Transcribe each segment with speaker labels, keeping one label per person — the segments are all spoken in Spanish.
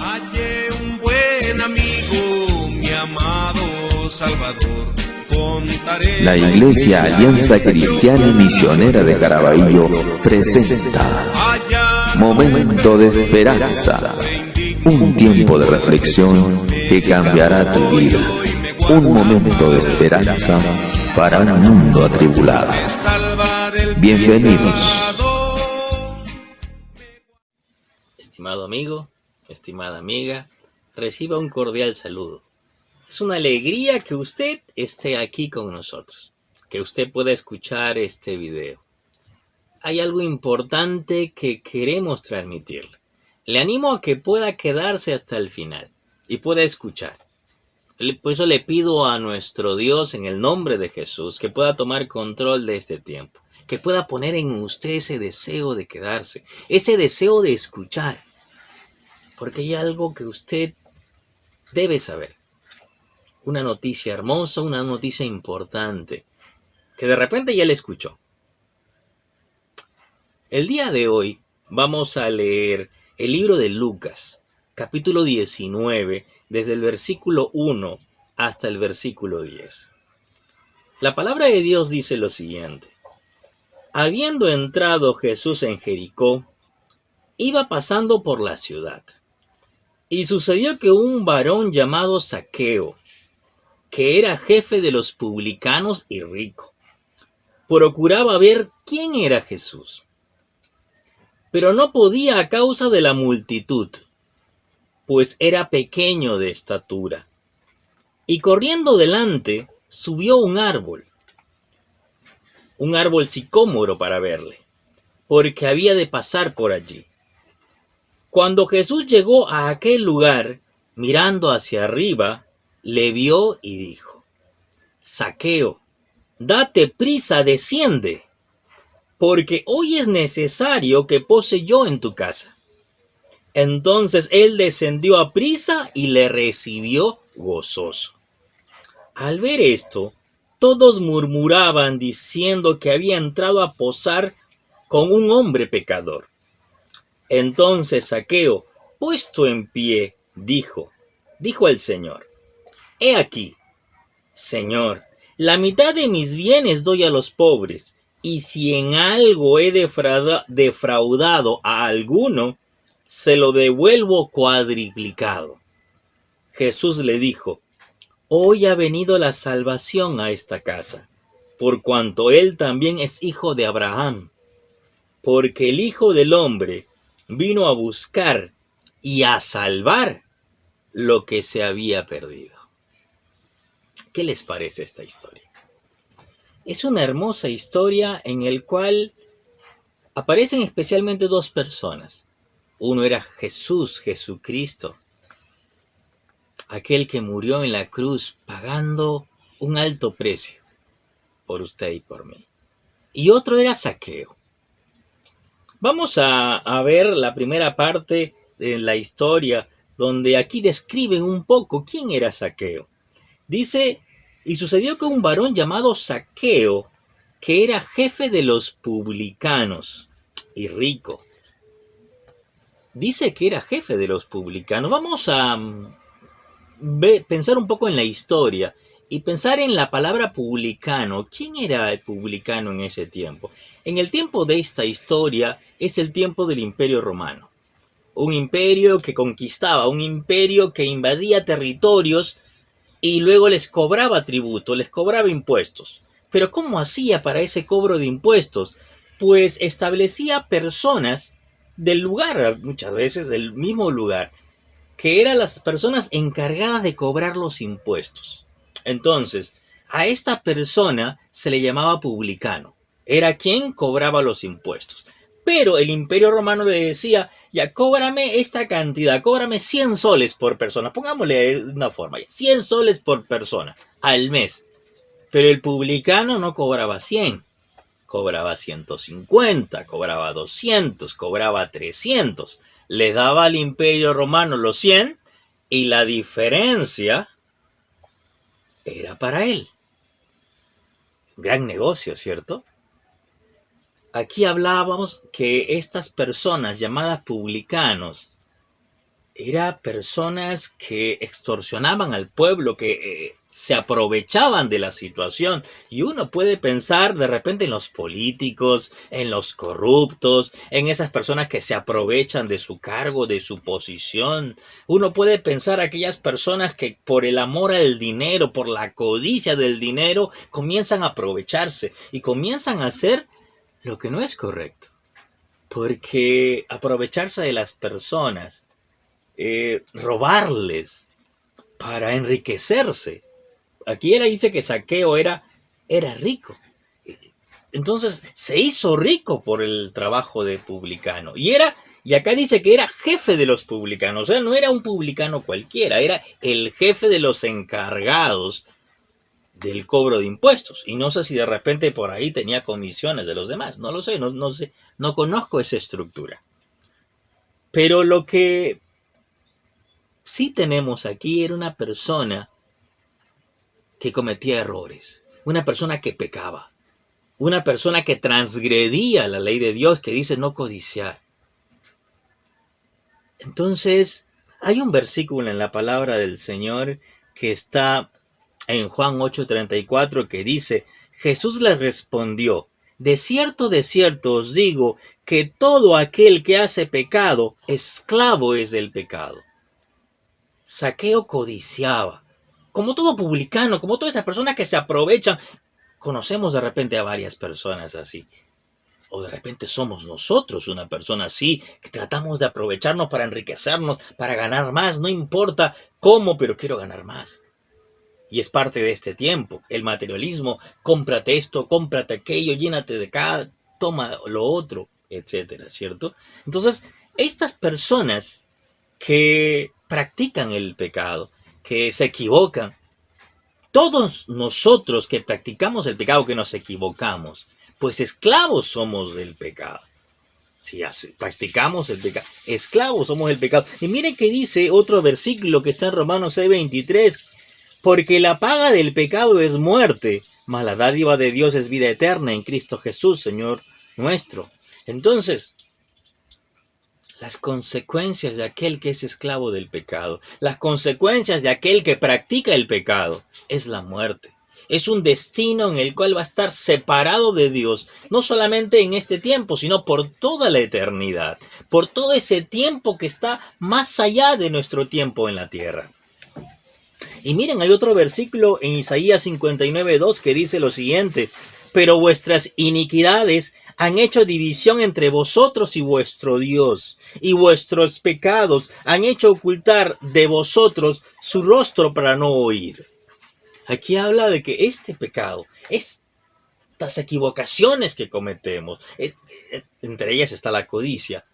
Speaker 1: Hallé un buen amigo, mi amado Salvador. Contaré
Speaker 2: La Iglesia Alianza Cristiana y Misionera de Caraballo presenta Momento de Esperanza, un tiempo de reflexión que cambiará tu vida, un momento de esperanza para un mundo atribulado. Bienvenidos.
Speaker 3: Estimado amigo, estimada amiga, reciba un cordial saludo. Es una alegría que usted esté aquí con nosotros, que usted pueda escuchar este video. Hay algo importante que queremos transmitirle. Le animo a que pueda quedarse hasta el final y pueda escuchar. Por eso le pido a nuestro Dios, en el nombre de Jesús, que pueda tomar control de este tiempo, que pueda poner en usted ese deseo de quedarse, ese deseo de escuchar, porque hay algo que usted debe saber. Una noticia hermosa, una noticia importante, que de repente ya le escuchó. El día de hoy vamos a leer el libro de Lucas, capítulo 19, desde el versículo 1 hasta el versículo 10. La palabra de Dios dice lo siguiente: habiendo entrado Jesús en Jericó, iba pasando por la ciudad, y sucedió que un varón llamado Zaqueo, que era jefe de los publicanos y rico, procuraba ver quién era Jesús, pero no podía a causa de la multitud, pues era pequeño de estatura. Y corriendo delante, subió un árbol sicómoro para verle, porque había de pasar por allí. Cuando Jesús llegó a aquel lugar, mirando hacia arriba, le vio y dijo: Zaqueo, date prisa, desciende, porque hoy es necesario que pose yo en tu casa. Entonces él descendió a prisa y le recibió gozoso. Al ver esto, todos murmuraban diciendo que había entrado a posar con un hombre pecador. Entonces Zaqueo, puesto en pie, dijo al Señor: He aquí, Señor, la mitad de mis bienes doy a los pobres, y si en algo he defraudado a alguno, se lo devuelvo cuadriplicado. Jesús le dijo: Hoy ha venido la salvación a esta casa, por cuanto él también es hijo de Abraham, porque el Hijo del Hombre vino a buscar y a salvar lo que se había perdido. ¿Qué les parece esta historia? Es una hermosa historia en la cual aparecen especialmente dos personas. Uno era Jesucristo, aquel que murió en la cruz pagando un alto precio por usted y por mí. Y otro era Zaqueo. Vamos a ver la primera parte de la historia, donde aquí describen un poco quién era Zaqueo. Dice: y sucedió que un varón llamado Zaqueo, que era jefe de los publicanos y rico. Dice que era jefe de los publicanos. Vamos a pensar un poco en la historia y pensar en la palabra publicano. ¿Quién era el publicano en ese tiempo? En el tiempo de esta historia es el tiempo del Imperio Romano. Un imperio que conquistaba, un imperio que invadía territorios y luego les cobraba tributo, les cobraba impuestos. Pero ¿cómo hacía para ese cobro de impuestos? Pues establecía personas del lugar, muchas veces del mismo lugar, que eran las personas encargadas de cobrar los impuestos. Entonces, a esta persona se le llamaba publicano. Era quien cobraba los impuestos. Pero el Imperio Romano le decía: ya, cóbrame esta cantidad, cóbrame 100 soles por persona. Pongámosle de una forma, 100 soles por persona al mes. Pero el publicano no cobraba 100, cobraba 150, cobraba 200, cobraba 300. Le daba al Imperio Romano los 100 y la diferencia era para él. Gran negocio, ¿cierto? Aquí hablábamos que estas personas llamadas publicanos Era personas que extorsionaban al pueblo, que se aprovechaban de la situación. Y uno puede pensar de repente en los políticos, en los corruptos, en esas personas que se aprovechan de su cargo, de su posición. Uno puede pensar aquellas personas que por el amor al dinero, por la codicia del dinero, comienzan a aprovecharse y comienzan a hacer lo que no es correcto. Porque aprovecharse de las personas, robarles para enriquecerse. Aquí él dice que Zaqueo era rico. Entonces se hizo rico por el trabajo de publicano. Y acá dice que era jefe de los publicanos. O sea, no era un publicano cualquiera, era el jefe de los encargados del cobro de impuestos. Y no sé si de repente por ahí tenía comisiones de los demás. No lo sé, no sé, no conozco esa estructura. Pero lo que sí tenemos aquí era una persona que cometía errores, una persona que pecaba, una persona que transgredía la ley de Dios que dice no codiciar. Entonces, hay un versículo en la palabra del Señor que está en Juan 8:34 que dice, Jesús le respondió, de cierto os digo que todo aquel que hace pecado, esclavo es del pecado. Zaqueo codiciaba, como todo publicano, como todas esas personas que se aprovechan. Conocemos de repente a varias personas así. O de repente somos nosotros una persona así, que tratamos de aprovecharnos para enriquecernos, para ganar más, no importa cómo, pero quiero ganar más. Y es parte de este tiempo, el materialismo, cómprate esto, cómprate aquello, llénate de acá, toma lo otro, etcétera, ¿cierto? Entonces, estas personas que practican el pecado, que se equivocan, todos nosotros que practicamos el pecado, que nos equivocamos, pues esclavos somos del pecado. Si practicamos el pecado, esclavos somos del pecado. Y miren que dice otro versículo que está en Romanos 6:23, porque la paga del pecado es muerte, mas la dádiva de Dios es vida eterna en Cristo Jesús, Señor nuestro. Entonces, las consecuencias de aquel que es esclavo del pecado, las consecuencias de aquel que practica el pecado, es la muerte. Es un destino en el cual va a estar separado de Dios, no solamente en este tiempo, sino por toda la eternidad, por todo ese tiempo que está más allá de nuestro tiempo en la tierra. Y miren, hay otro versículo en Isaías 59:2 que dice lo siguiente, pero vuestras iniquidades han hecho división entre vosotros y vuestro Dios, y vuestros pecados han hecho ocultar de vosotros su rostro para no oír. Aquí habla de que este pecado, estas equivocaciones que cometemos, entre ellas está la codicia,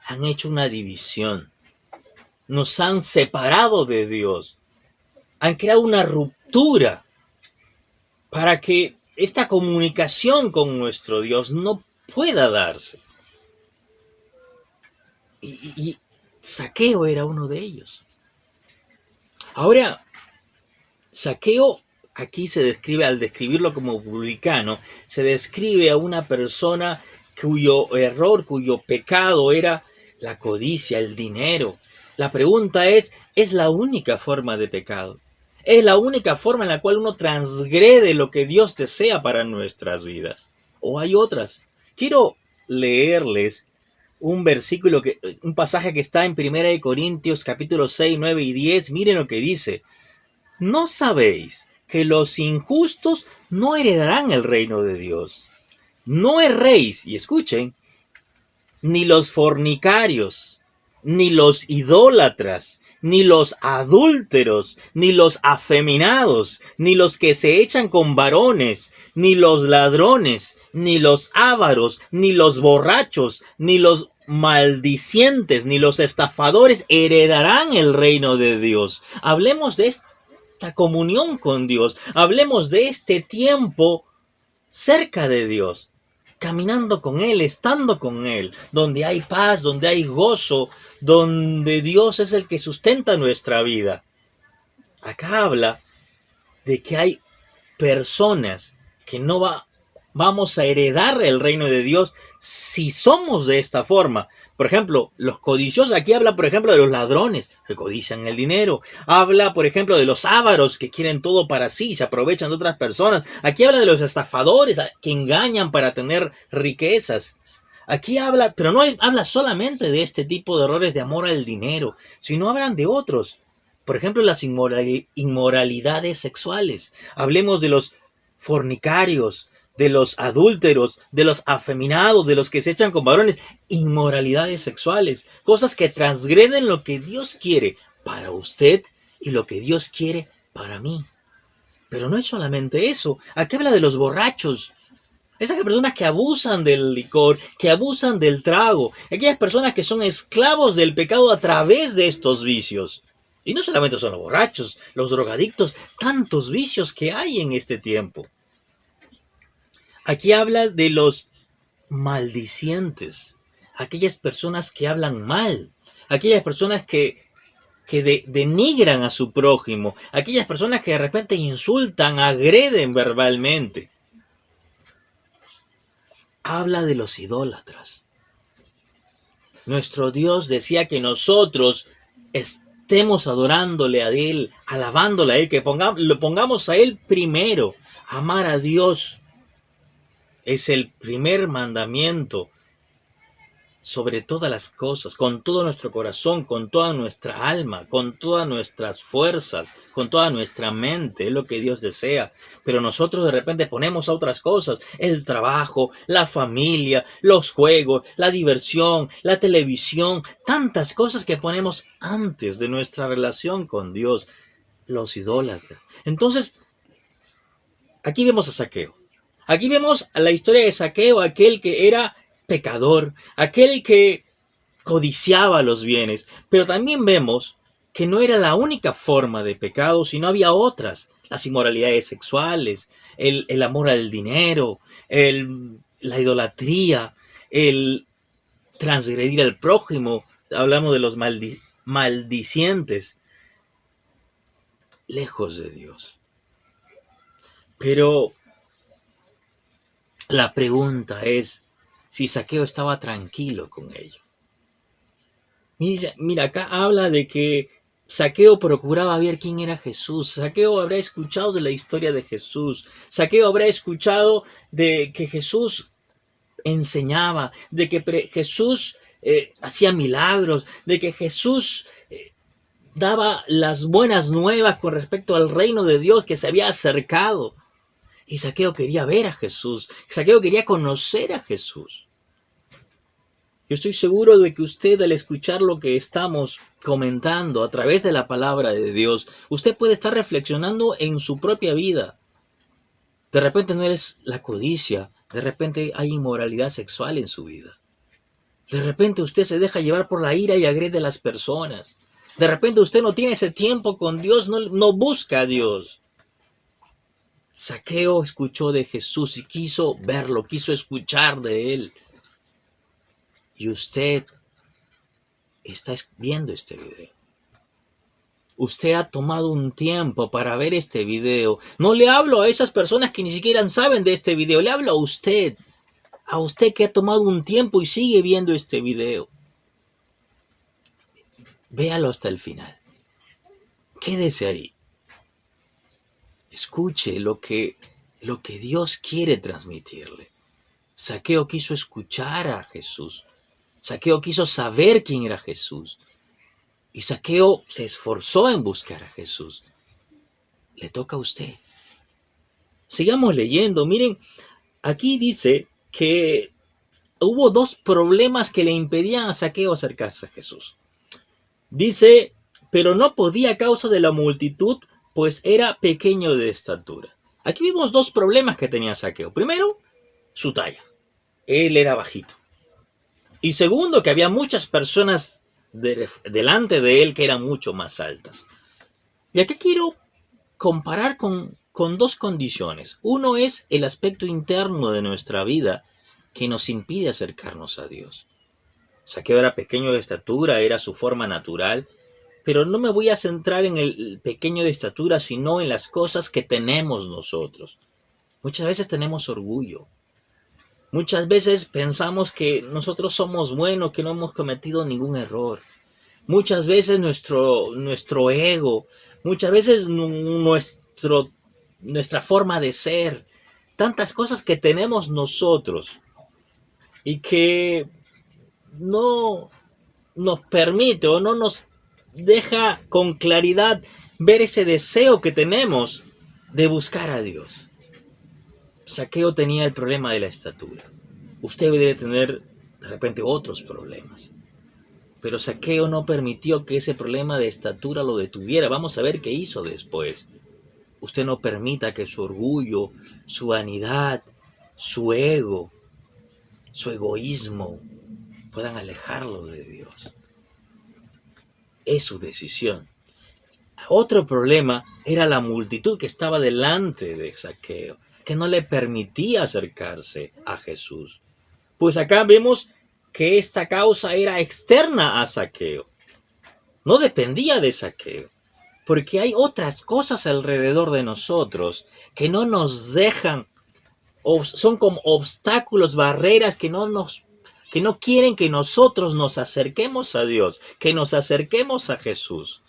Speaker 3: han hecho una división, nos han separado de Dios, han creado una ruptura para que esta comunicación con nuestro Dios no pueda darse. Y Zaqueo era uno de ellos. Ahora, Zaqueo aquí se describe, al describirlo como publicano, se describe a una persona cuyo error, cuyo pecado era la codicia, el dinero. La pregunta ¿es la única forma de pecado? ¿Es la única forma en la cual uno transgrede lo que Dios desea para nuestras vidas? ¿O hay otras? Quiero leerles un versículo, un pasaje que está en 1 Corintios capítulo 6, 9 y 10. Miren lo que dice. ¿No sabéis que los injustos no heredarán el reino de Dios? No erréis, y escuchen, ni los fornicarios, ni los idólatras, ni los adúlteros, ni los afeminados, ni los que se echan con varones, ni los ladrones, ni los ávaros, ni los borrachos, ni los maldicientes, ni los estafadores heredarán el reino de Dios. Hablemos de esta comunión con Dios, hablemos de este tiempo cerca de Dios, caminando con Él, estando con Él, donde hay paz, donde hay gozo, donde Dios es el que sustenta nuestra vida. Acá habla de que hay personas que no va vamos a heredar el reino de Dios si somos de esta forma. Por ejemplo, los codiciosos, aquí habla, por ejemplo, de los ladrones que codician el dinero. Habla, por ejemplo, de los ávaros que quieren todo para sí, se aprovechan de otras personas. Aquí habla de los estafadores que engañan para tener riquezas. Aquí habla, pero no habla solamente de este tipo de errores de amor al dinero, sino hablan de otros. Por ejemplo, las inmoralidades sexuales. Hablemos de los fornicarios, de los adúlteros, de los afeminados, de los que se echan con varones. Inmoralidades sexuales. Cosas que transgreden lo que Dios quiere para usted y lo que Dios quiere para mí. Pero no es solamente eso. Aquí habla de los borrachos. Esas personas que abusan del licor, que abusan del trago. Aquellas personas que son esclavos del pecado a través de estos vicios. Y no solamente son los borrachos, los drogadictos, tantos vicios que hay en este tiempo. Aquí habla de los maldicientes, aquellas personas que hablan mal, aquellas personas que denigran a su prójimo, aquellas personas que de repente insultan, agreden verbalmente. Habla de los idólatras. Nuestro Dios decía que nosotros estemos adorándole a Él, alabándole a Él, que lo pongamos a Él primero. Amar a Dios es el primer mandamiento sobre todas las cosas, con todo nuestro corazón, con toda nuestra alma, con todas nuestras fuerzas, con toda nuestra mente, es lo que Dios desea. Pero nosotros de repente ponemos a otras cosas, el trabajo, la familia, los juegos, la diversión, la televisión, tantas cosas que ponemos antes de nuestra relación con Dios, los idólatras. Entonces, aquí vemos a Zaqueo. Aquí vemos la historia de Zaqueo, aquel que era pecador, aquel que codiciaba los bienes, pero también vemos que no era la única forma de pecado, sino había otras, las inmoralidades sexuales, el amor al dinero, la idolatría, el transgredir al prójimo, hablamos de los maldicientes, lejos de Dios. Pero la pregunta es si Zaqueo estaba tranquilo con ello. Mira, acá habla de que Zaqueo procuraba ver quién era Jesús. Zaqueo habrá escuchado de la historia de Jesús. Zaqueo habrá escuchado de que Jesús enseñaba, de que Jesús hacía milagros, de que Jesús daba las buenas nuevas con respecto al reino de Dios que se había acercado. Y Zaqueo quería ver a Jesús. Zaqueo quería conocer a Jesús. Yo estoy seguro de que usted, al escuchar lo que estamos comentando a través de la palabra de Dios, usted puede estar reflexionando en su propia vida. De repente no eres la codicia, de repente hay inmoralidad sexual en su vida. De repente usted se deja llevar por la ira y agrede a las personas. De repente usted no tiene ese tiempo con Dios, no busca a Dios. Zaqueo escuchó de Jesús y quiso verlo, quiso escuchar de él. Y usted está viendo este video. Usted ha tomado un tiempo para ver este video. No le hablo a esas personas que ni siquiera saben de este video. Le hablo a usted que ha tomado un tiempo y sigue viendo este video. Véalo hasta el final. Quédese ahí. Escuche lo que Dios quiere transmitirle. Zaqueo quiso escuchar a Jesús. Zaqueo quiso saber quién era Jesús. Y Zaqueo se esforzó en buscar a Jesús. Le toca a usted. Sigamos leyendo. Miren, aquí dice que hubo dos problemas que le impedían a Zaqueo acercarse a Jesús. Dice, pero no podía a causa de la multitud, pues era pequeño de estatura. Aquí vimos dos problemas que tenía Zaqueo. Primero, su talla. Él era bajito. Y segundo, que había muchas personas delante de él que eran mucho más altas. Y aquí quiero comparar con dos condiciones. Uno es el aspecto interno de nuestra vida que nos impide acercarnos a Dios. Zaqueo era pequeño de estatura, era su forma natural, pero no me voy a centrar en el pequeño de estatura, sino en las cosas que tenemos nosotros. Muchas veces tenemos orgullo, Muchas veces pensamos que nosotros somos buenos, que no hemos cometido ningún error. Muchas veces nuestro ego, muchas veces nuestra forma de ser, tantas cosas que tenemos nosotros y que no nos permite o no nos deja con claridad ver ese deseo que tenemos de buscar a Dios. Zaqueo tenía el problema de la estatura. Usted debe tener de repente otros problemas. Pero Zaqueo no permitió que ese problema de estatura lo detuviera. Vamos a ver qué hizo después. Usted no permita que su orgullo, su vanidad, su ego, su egoísmo puedan alejarlo de Dios. Es su decisión. Otro problema era la multitud que estaba delante de Zaqueo, que no le permitía acercarse a Jesús. Pues acá vemos que esta causa era externa a Zaqueo. No dependía de Zaqueo, porque hay otras cosas alrededor de nosotros que no nos dejan, o son como obstáculos, barreras que no quieren que nosotros nos acerquemos a Dios, que nos acerquemos a Jesús.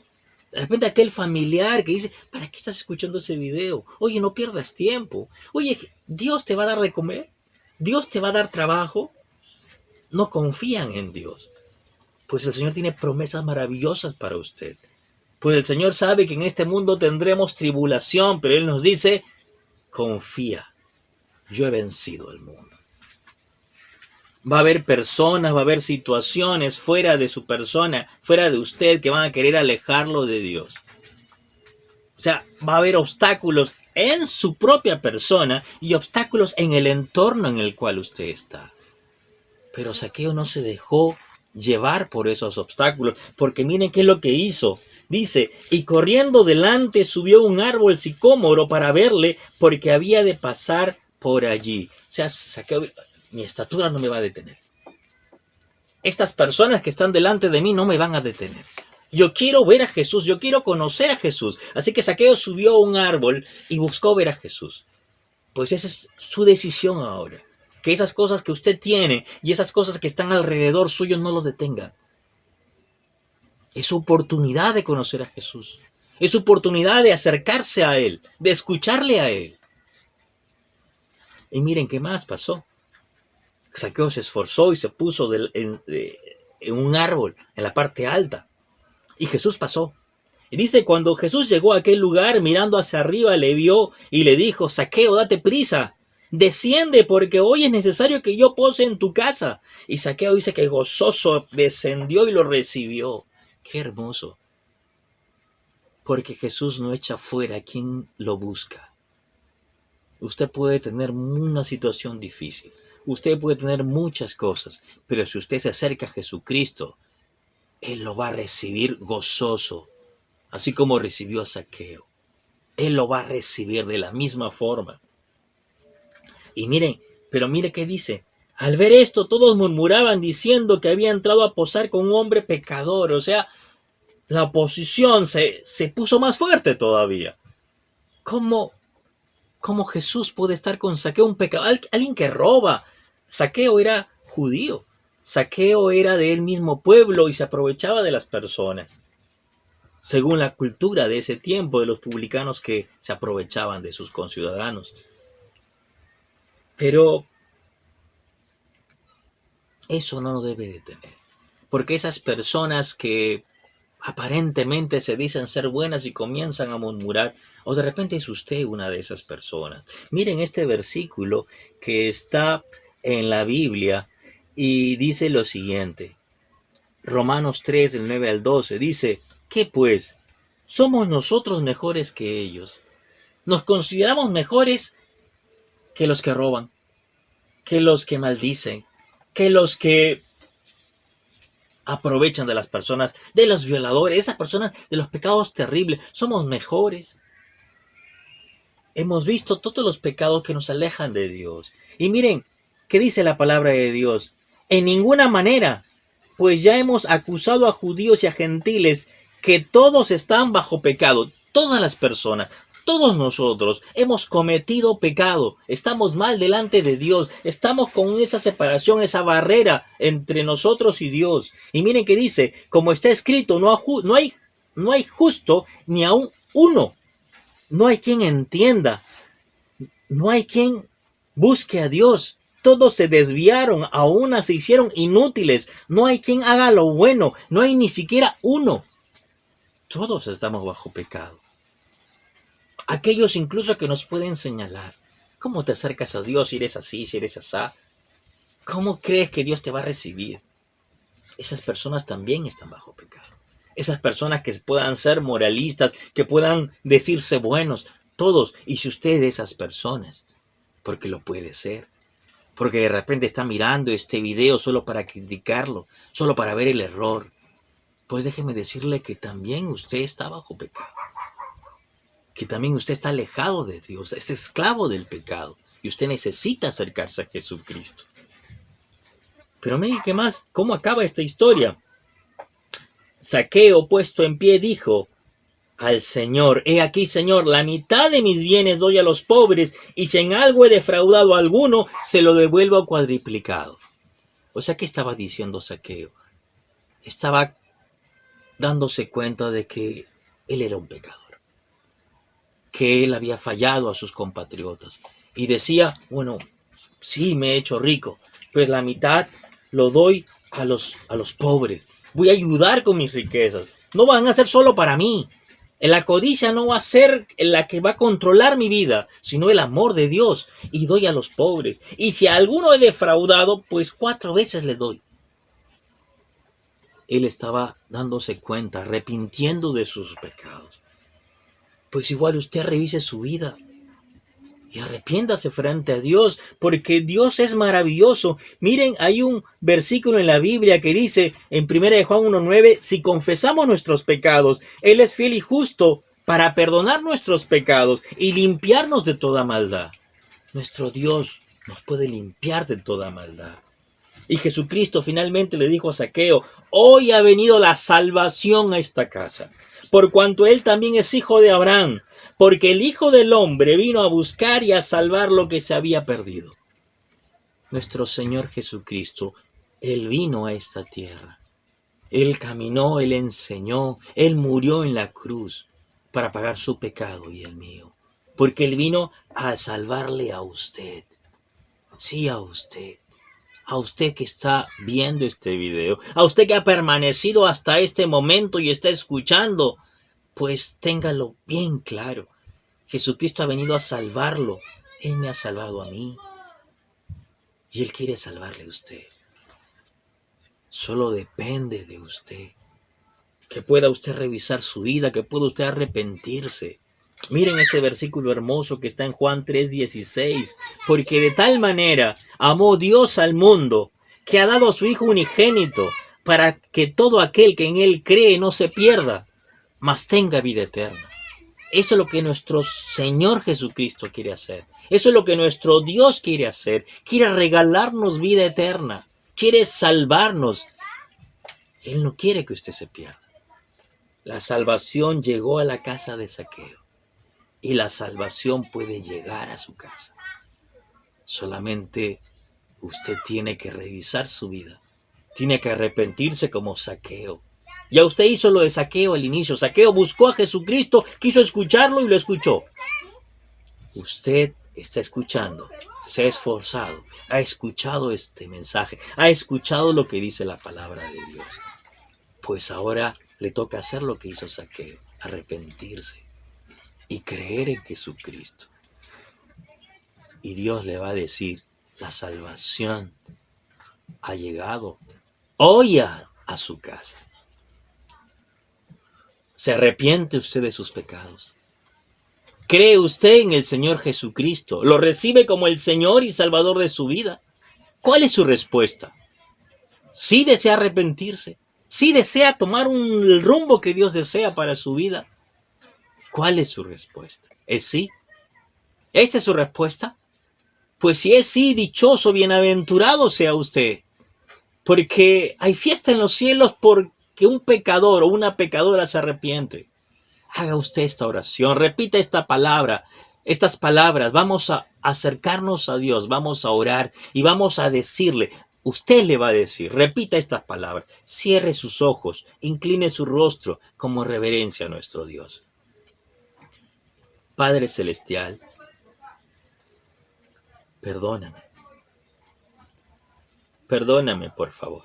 Speaker 3: De repente aquel familiar que dice, ¿para qué estás escuchando ese video? Oye, no pierdas tiempo. Oye, ¿Dios te va a dar de comer? ¿Dios te va a dar trabajo? No confían en Dios. Pues el Señor tiene promesas maravillosas para usted. Pues el Señor sabe que en este mundo tendremos tribulación, pero Él nos dice, confía, yo he vencido al mundo. Va a haber personas, va a haber situaciones fuera de su persona, fuera de usted, que van a querer alejarlo de Dios. O sea, va a haber obstáculos en su propia persona y obstáculos en el entorno en el cual usted está. Pero Zaqueo no se dejó llevar por esos obstáculos, porque miren qué es lo que hizo. Dice, y corriendo delante subió un árbol sicómoro para verle, porque había de pasar por allí. O sea, Zaqueo, mi estatura no me va a detener. Estas personas que están delante de mí no me van a detener. Yo quiero ver a Jesús, yo quiero conocer a Jesús. Así que Zaqueo subió a un árbol y buscó ver a Jesús. Pues esa es su decisión ahora. Que esas cosas que usted tiene y esas cosas que están alrededor suyo no lo detengan. Es su oportunidad de conocer a Jesús. Es su oportunidad de acercarse a Él, de escucharle a Él. Y miren qué más pasó. Zaqueo se esforzó y se puso en un árbol, en la parte alta. Y Jesús pasó. Y dice, cuando Jesús llegó a aquel lugar, mirando hacia arriba, le vio y le dijo, Zaqueo, date prisa. Desciende, porque hoy es necesario que yo pose en tu casa. Y Zaqueo dice que gozoso descendió y lo recibió. Qué hermoso. Porque Jesús no echa fuera a quien lo busca. Usted puede tener una situación difícil. Usted puede tener muchas cosas. Pero si usted se acerca a Jesucristo, Él lo va a recibir gozoso. Así como recibió a Zaqueo. Él lo va a recibir de la misma forma. Y miren, pero mire qué dice. Al ver esto, todos murmuraban diciendo que había entrado a posar con un hombre pecador. O sea, la oposición se puso más fuerte todavía. ¿Cómo Jesús puede estar con Zaqueo, un pecador? Alguien que roba. Zaqueo era judío. Zaqueo era del mismo pueblo y se aprovechaba de las personas. Según la cultura de ese tiempo, de los publicanos que se aprovechaban de sus conciudadanos. Pero eso no nos debe detener. Porque esas personas que aparentemente se dicen ser buenas y comienzan a murmurar, o de repente es usted una de esas personas. Miren este versículo que está en la Biblia y dice lo siguiente. Romanos 3, del 9 al 12, dice, ¿qué pues? ¿Somos nosotros mejores que ellos? ¿Nos consideramos mejores que los que roban, que los que maldicen, que los que aprovechan de las personas, de los violadores, esas personas de los pecados terribles? Somos mejores. Hemos visto todos los pecados que nos alejan de Dios. Y miren, ¿qué dice la palabra de Dios? En ninguna manera, pues ya hemos acusado a judíos y a gentiles que todos están bajo pecado. Todas las personas, todos nosotros hemos cometido pecado, estamos mal delante de Dios, estamos con esa separación, esa barrera entre nosotros y Dios. Y miren que dice, como está escrito, no hay justo ni aún uno, no hay quien entienda, no hay quien busque a Dios. Todos se desviaron, a una se hicieron inútiles, no hay quien haga lo bueno, no hay ni siquiera uno. Todos estamos bajo pecado. Aquellos incluso que nos pueden señalar, ¿cómo te acercas a Dios si eres así, si eres asá? ¿Cómo crees que Dios te va a recibir? Esas personas también están bajo pecado. Esas personas que puedan ser moralistas, que puedan decirse buenos, todos. Y si usted es de esas personas, porque lo puede ser, porque de repente está mirando este video solo para criticarlo, solo para ver el error, pues déjeme decirle que también usted está bajo pecado. Que también usted está alejado de Dios, es esclavo del pecado. Y usted necesita acercarse a Jesucristo. Pero miren qué más, cómo acaba esta historia. Zaqueo, puesto en pie, dijo al Señor: he aquí, Señor, la mitad de mis bienes doy a los pobres, y si en algo he defraudado a alguno, se lo devuelvo cuadriplicado. O sea, ¿qué estaba diciendo Zaqueo? Estaba dándose cuenta de que él era un pecador, que él había fallado a sus compatriotas. Y decía, bueno, sí me he hecho rico, pues la mitad lo doy a los pobres. Voy a ayudar con mis riquezas. No van a ser solo para mí. La codicia no va a ser la que va a controlar mi vida, sino el amor de Dios. Y doy a los pobres. Y si a alguno he defraudado, pues 4 veces le doy. Él estaba dándose cuenta, arrepintiendo de sus pecados. Pues igual usted revise su vida y arrepiéntase frente a Dios, porque Dios es maravilloso. Miren, hay un versículo en la Biblia que dice en 1 Juan 1:9, si confesamos nuestros pecados, Él es fiel y justo para perdonar nuestros pecados y limpiarnos de toda maldad. Nuestro Dios nos puede limpiar de toda maldad. Y Jesucristo finalmente le dijo a Zaqueo: hoy ha venido la salvación a esta casa, por cuanto él también es hijo de Abraham, porque el Hijo del Hombre vino a buscar y a salvar lo que se había perdido. Nuestro Señor Jesucristo, Él vino a esta tierra. Él caminó, Él enseñó, Él murió en la cruz para pagar su pecado y el mío. Porque Él vino a salvarle a usted. Sí, a usted. A usted que está viendo este video, a usted que ha permanecido hasta este momento y está escuchando, pues téngalo bien claro. Jesucristo ha venido a salvarlo. Él me ha salvado a mí. Y Él quiere salvarle a usted. Solo depende de usted. Que pueda usted revisar su vida, que pueda usted arrepentirse. Miren este versículo hermoso que está en Juan 3:16. Porque de tal manera amó Dios al mundo, que ha dado a su Hijo unigénito, para que todo aquel que en Él cree no se pierda, mas tenga vida eterna. Eso es lo que nuestro Señor Jesucristo quiere hacer. Eso es lo que nuestro Dios quiere hacer. Quiere regalarnos vida eterna. Quiere salvarnos. Él no quiere que usted se pierda. La salvación llegó a la casa de Zaqueo. Y la salvación puede llegar a su casa. Solamente usted tiene que revisar su vida. Tiene que arrepentirse como Zaqueo. Ya usted hizo lo de Zaqueo al inicio. Zaqueo buscó a Jesucristo, quiso escucharlo y lo escuchó. Usted está escuchando, se ha esforzado, ha escuchado este mensaje, ha escuchado lo que dice la palabra de Dios. Pues ahora le toca hacer lo que hizo Zaqueo, arrepentirse y creer en Jesucristo. Y Dios le va a decir, la salvación ha llegado hoy a su casa. ¿Se arrepiente usted de sus pecados? ¿Cree usted en el Señor Jesucristo? ¿Lo recibe como el Señor y Salvador de su vida? ¿Cuál es su respuesta? ¿Sí desea arrepentirse? ¿Sí desea tomar el rumbo que Dios desea para su vida? ¿Cuál es su respuesta? ¿Es sí? ¿Esa es su respuesta? Pues si es sí, dichoso, bienaventurado sea usted. Porque hay fiesta en los cielos porque un pecador o una pecadora se arrepiente. Haga usted esta oración, repita esta palabra, estas palabras. Vamos a acercarnos a Dios, vamos a orar y vamos a decirle. Usted le va a decir, repita estas palabras, cierre sus ojos, incline su rostro como reverencia a nuestro Dios. Padre Celestial, perdóname. Perdóname, por favor.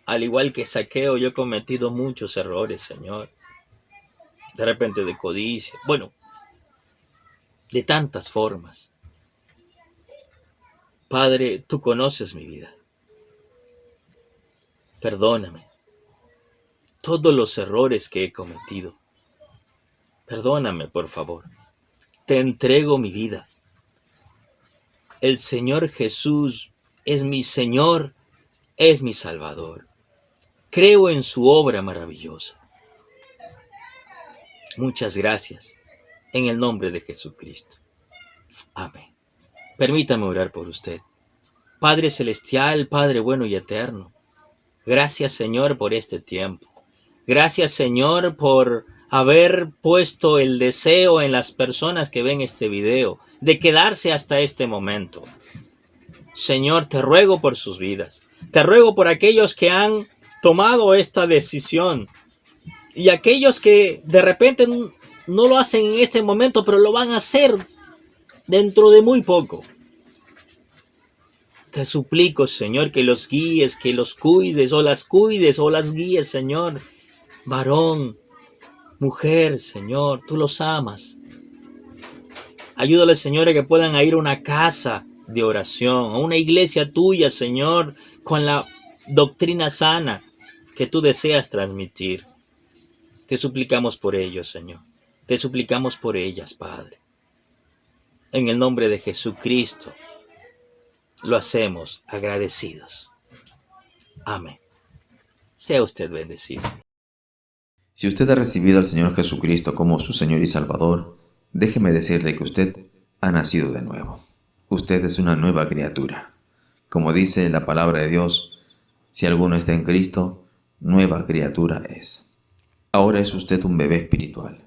Speaker 3: Al igual que Zaqueo, yo he cometido muchos errores, Señor. De repente de codicia, bueno, de tantas formas. Padre, tú conoces mi vida. Perdóname todos los errores que he cometido. Perdóname, por favor. Te entrego mi vida. El Señor Jesús es mi Señor, es mi Salvador. Creo en su obra maravillosa. Muchas gracias, en el nombre de Jesucristo. Amén. Permítame orar por usted. Padre Celestial, Padre bueno y eterno, gracias, Señor, por este tiempo. Gracias, Señor, por haber puesto el deseo en las personas que ven este video de quedarse hasta este momento. Señor, te ruego por sus vidas. Te ruego por aquellos que han tomado esta decisión y aquellos que de repente no lo hacen en este momento, pero lo van a hacer dentro de muy poco. Te suplico, Señor, que los guíes, que los cuides o las guíes, Señor. Varón, mujer, Señor, tú los amas. Ayúdales, Señor, a que puedan ir a una casa de oración, a una iglesia tuya, Señor, con la doctrina sana que tú deseas transmitir. Te suplicamos por ellos, Señor. Te suplicamos por ellas, Padre. En el nombre de Jesucristo, lo hacemos agradecidos. Amén. Sea usted bendecido.
Speaker 2: Si usted ha recibido al Señor Jesucristo como su Señor y Salvador, déjeme decirle que usted ha nacido de nuevo. Usted es una nueva criatura. Como dice la palabra de Dios, si alguno está en Cristo, nueva criatura es. Ahora es usted un bebé espiritual.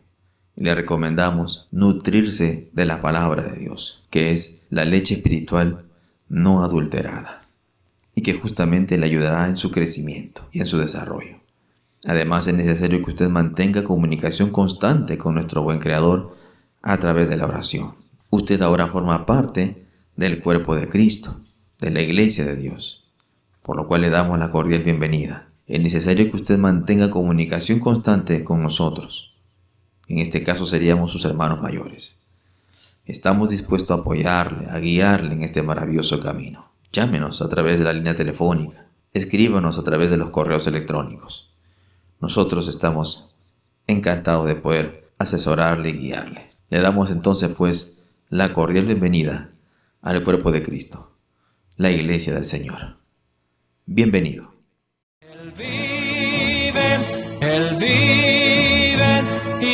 Speaker 2: Le recomendamos nutrirse de la palabra de Dios, que es la leche espiritual no adulterada, y que justamente le ayudará en su crecimiento y en su desarrollo. Además, es necesario que usted mantenga comunicación constante con nuestro buen Creador a través de la oración. Usted ahora forma parte del cuerpo de Cristo, de la iglesia de Dios, por lo cual le damos la cordial bienvenida. Es necesario que usted mantenga comunicación constante con nosotros. En este caso seríamos sus hermanos mayores. Estamos dispuestos a apoyarle, a guiarle en este maravilloso camino. Llámenos a través de la línea telefónica, escríbanos a través de los correos electrónicos. Nosotros estamos encantados de poder asesorarle y guiarle. Le damos entonces pues la cordial bienvenida al cuerpo de Cristo, la iglesia del Señor. Bienvenido.
Speaker 1: Él vive,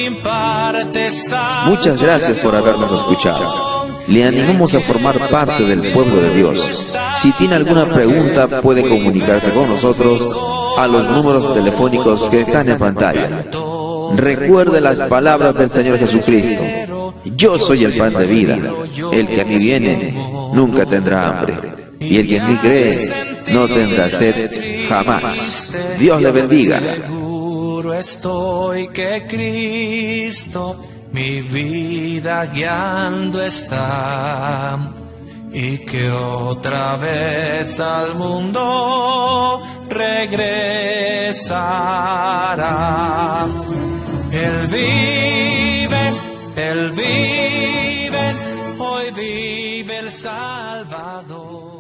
Speaker 1: imparte salvación.
Speaker 2: Muchas gracias por habernos escuchado. Le animamos a formar parte del pueblo de Dios. Si tiene alguna pregunta, puede comunicarse con nosotros a los números telefónicos que están en pantalla. Recuerde las palabras del Señor Jesucristo. Yo soy el pan de vida. El que a mí viene nunca tendrá hambre. Y el que en mí cree no tendrá sed jamás. Dios le bendiga.
Speaker 1: Seguro estoy que Cristo mi vida guiando está, y que otra vez al mundo regresará. Él vive, hoy vive el Salvador.